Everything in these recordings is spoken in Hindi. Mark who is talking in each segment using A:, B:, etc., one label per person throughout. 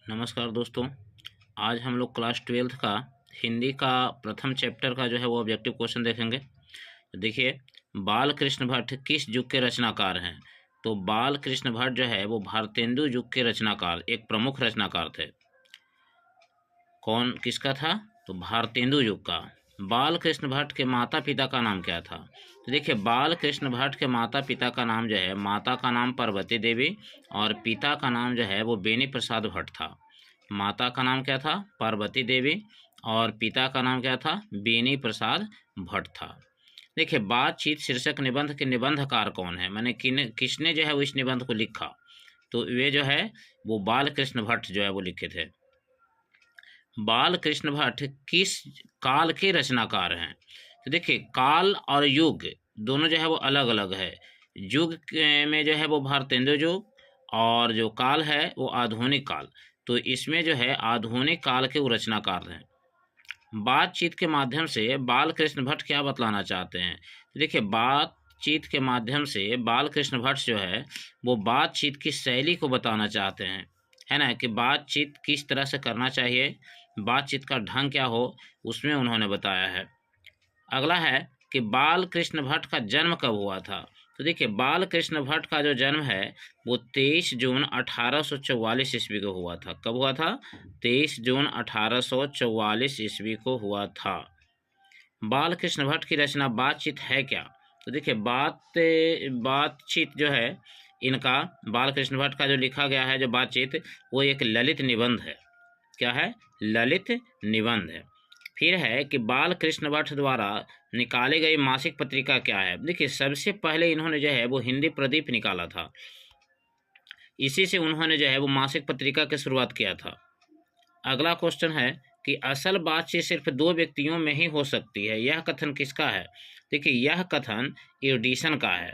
A: नमस्कार दोस्तों। आज हम लोग क्लास 12th का हिंदी का प्रथम चैप्टर का जो है वो ऑब्जेक्टिव क्वेश्चन देखेंगे। तो देखिए, बाल कृष्ण भट्ट किस युग के रचनाकार हैं? तो बाल कृष्ण भट्ट जो है वो भारतेंदु युग के रचनाकार, एक प्रमुख रचनाकार थे। कौन किसका था? तो भारतेंदु युग का। बाल कृष्ण भट्ट के माता पिता का नाम क्या था? तो देखिए, बाल कृष्ण भट्ट के माता पिता का नाम जो है, माता का नाम पार्वती देवी और पिता का नाम जो है वो बेनी प्रसाद भट्ट था। माता का नाम क्या था? पार्वती देवी और पिता का नाम क्या था? बेनी प्रसाद भट्ट था। देखिए, बातचीत शीर्षक निबंध के निबंधकार कौन है, मैंने किसने जो है वो इस निबंध को लिखा? तो वे जो है वो बाल कृष्ण भट्ट जो है वो लिखे थे। बाल कृष्ण भट्ट किस काल के रचनाकार हैं? तो देखिए, काल और युग दोनों जो है वो अलग अलग है। में जो है वो भारतेंदु युग और जो काल है वो आधुनिक काल। तो इसमें जो है आधुनिक काल के वो रचनाकार हैं। बातचीत के माध्यम से बाल कृष्ण भट्ट क्या बतलाना चाहते हैं? तो देखिए, बातचीत के माध्यम से बाल कृष्ण भट्ट जो है वो बातचीत की शैली को बताना चाहते हैं, है ना, कि बातचीत किस तरह से करना चाहिए, बातचीत का ढंग क्या हो, उसमें उन्होंने बताया है। अगला है कि बाल कृष्ण भट्ट का जन्म कब हुआ था? तो देखिए, बाल कृष्ण भट्ट का जो जन्म है वो 23 जून 1844 ईस्वी को हुआ था। कब हुआ था? 23 जून 1844 ईस्वी को हुआ था। बाल कृष्ण भट्ट की रचना बातचीत है क्या? तो देखिए, बातचीत जो है इनका, बाल कृष्ण भट्ट का जो लिखा गया है जो बातचीत, वो एक ललित निबंध है। क्या है? ललित निबंध है। फिर है कि बाल कृष्ण भट्ट द्वारा निकाली गई मासिक पत्रिका क्या है? देखिए, सबसे पहले इन्होंने जो है वो हिंदी प्रदीप निकाला था। इसी से उन्होंने जो है वो मासिक पत्रिका की शुरुआत किया था। अगला क्वेश्चन है कि असल बातचीत सिर्फ दो व्यक्तियों में ही हो सकती है, यह कथन किसका है? देखिए, यह कथन एडिसन का है।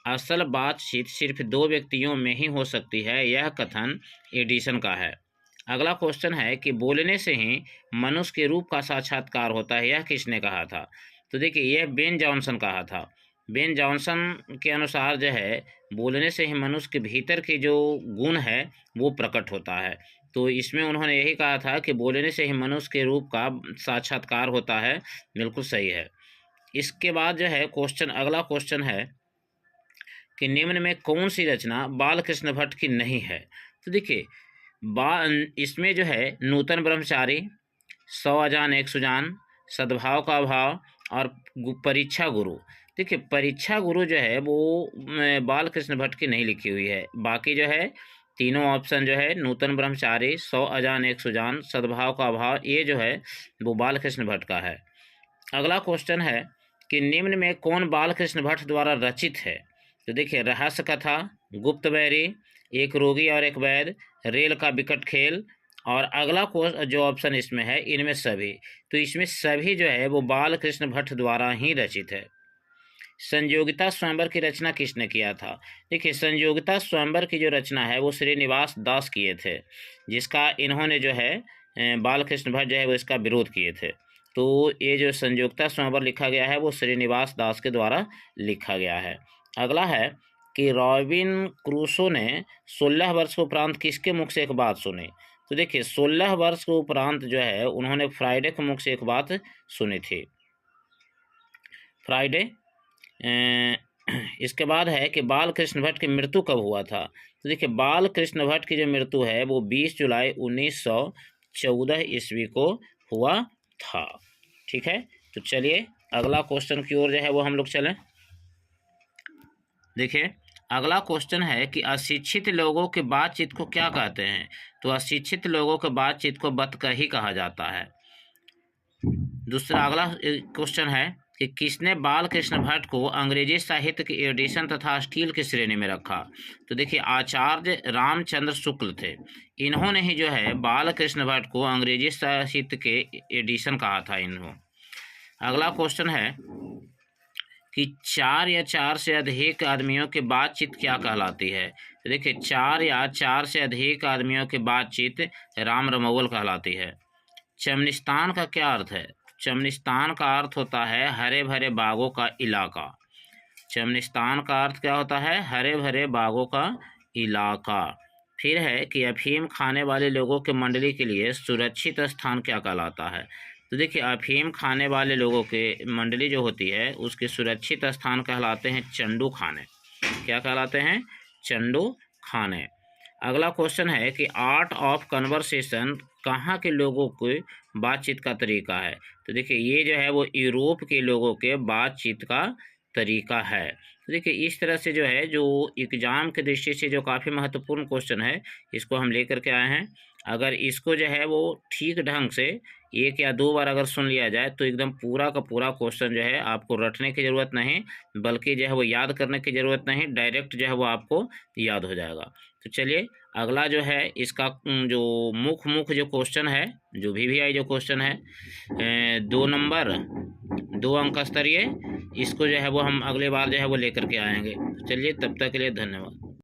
A: असल बातचीत सिर्फ दो व्यक्तियों में ही हो सकती है, यह कथन एडिसन का है। अगला क्वेश्चन है कि बोलने से ही मनुष्य के रूप का साक्षात्कार होता है, यह किसने कहा था? तो देखिए, यह बेन जॉनसन कहा था। बेन जॉनसन के अनुसार जो है बोलने से ही मनुष्य के भीतर के जो गुण है वो प्रकट होता है। तो इसमें उन्होंने यही कहा था कि बोलने से ही मनुष्य के रूप का साक्षात्कार होता है। बिल्कुल सही है। इसके बाद जो है क्वेश्चन, अगला क्वेश्चन है कि निम्न में कौन सी रचना बाल कृष्ण भट्ट की नहीं है? तो देखिए, इसमें जो है नूतन ब्रह्मचारी, 100 अजान एक सुजान, सद्भाव का अभाव और परीक्षा गुरु। देखिए, परीक्षा गुरु जो है वो बाल कृष्ण भट्ट की नहीं लिखी हुई है। बाकी जो है तीनों ऑप्शन जो है नूतन ब्रह्मचारी, 100 अजान एक सुजान, सद्भाव का अभाव, ये जो है वो बाल कृष्ण भट्ट का है। अगला क्वेश्चन है कि निम्न में कौन बाल कृष्ण भट्ट द्वारा रचित है? तो देखिए, रहस्य कथा, गुप्त बैरी, एक रोगी और एक वैद, रेल का विकट खेल और अगला जो ऑप्शन इसमें है इनमें सभी। तो इसमें सभी जो है वो बाल कृष्ण भट्ट द्वारा ही रचित है। संयोगिता स्वयंवर की रचना किसने किया था? देखिए, संयोगिता स्वयंवर की जो रचना है वो श्रीनिवास दास किए थे, जिसका इन्होंने जो है बाल कृष्ण भट्ट जो है वो इसका विरोध किए थे। तो ये जो संयोगिता स्वयंवर लिखा गया है वो श्रीनिवास दास के द्वारा लिखा गया है। अगला है कि रॉबिन क्रूसो ने 16 वर्ष के उपरांत किसके मुख से एक बात सुनी? तो देखिए, 16 वर्ष के उपरांत जो है उन्होंने फ्राइडे के मुख से एक बात सुनी थी। फ्राइडे। इसके बाद है कि बाल कृष्ण भट्ट की मृत्यु कब हुआ था? तो देखिए, बाल कृष्ण भट्ट की जो मृत्यु है वो 20 जुलाई 1914 ईस्वी को हुआ था। ठीक है, तो चलिए अगला क्वेश्चन की ओर जो है वो हम लोग चलें। देखिए, अगला क्वेश्चन है कि अशिक्षित लोगों की बातचीत को क्या कहते हैं? तो अशिक्षित लोगों की बातचीत को बतकही कहा जाता है। दूसरा अगला क्वेश्चन है कि किसने बाल कृष्ण भट्ट को अंग्रेजी साहित्य की एडिशन तथा स्टील की श्रेणी में रखा? तो देखिए, आचार्य रामचंद्र शुक्ल थे। इन्होंने ही जो है बाल कृष्ण भट्ट को अंग्रेजी साहित्य के एडिशन कहा था इन्होंने। अगला क्वेश्चन है कि 4 या 4 से अधिक आदमियों की बातचीत क्या कहलाती है? तो देखिए, 4 या 4 से अधिक आदमियों की बातचीत राम रमौल कहलाती है। चमनिस्तान का क्या अर्थ है? चमनिस्तान का अर्थ होता है हरे भरे बागों का इलाका। चमनिस्तान का अर्थ क्या होता है? हरे भरे बागों का इलाका। फिर है कि अफीम खाने वाले लोगों के मंडली के लिए सुरक्षित स्थान क्या कहलाता है। तो देखिए, अफीम खाने वाले लोगों के मंडली जो होती है उसके सुरक्षित स्थान कहलाते हैं चंडू खाने। क्या कहलाते हैं? चंडू खाने। अगला क्वेश्चन है कि आर्ट ऑफ कन्वर्सेशन कहाँ के लोगों के बातचीत का तरीका है। तो देखिए, ये जो है वो यूरोप के लोगों के बातचीत का तरीका है। तो देखिए, इस तरह से जो है, जो एग्जाम के दृष्टि से जो काफ़ी महत्वपूर्ण क्वेश्चन है, इसको हम लेकर के आए हैं। अगर इसको जो है वो ठीक ढंग से 1 या 2 बार अगर सुन लिया जाए तो एकदम पूरा का पूरा क्वेश्चन जो है आपको रटने की ज़रूरत नहीं, बल्कि जो है वो याद करने की ज़रूरत नहीं, डायरेक्ट जो है वो आपको याद हो जाएगा। तो चलिए, अगला जो है इसका जो मुख्य जो क्वेश्चन है, जो VVI जो क्वेश्चन है 2 नंबर 2 अंक स्तरीय, इसको जो है वो हम अगली बार जो है वो लेकर के आएंगे। चलिए, तब तक के लिए धन्यवाद।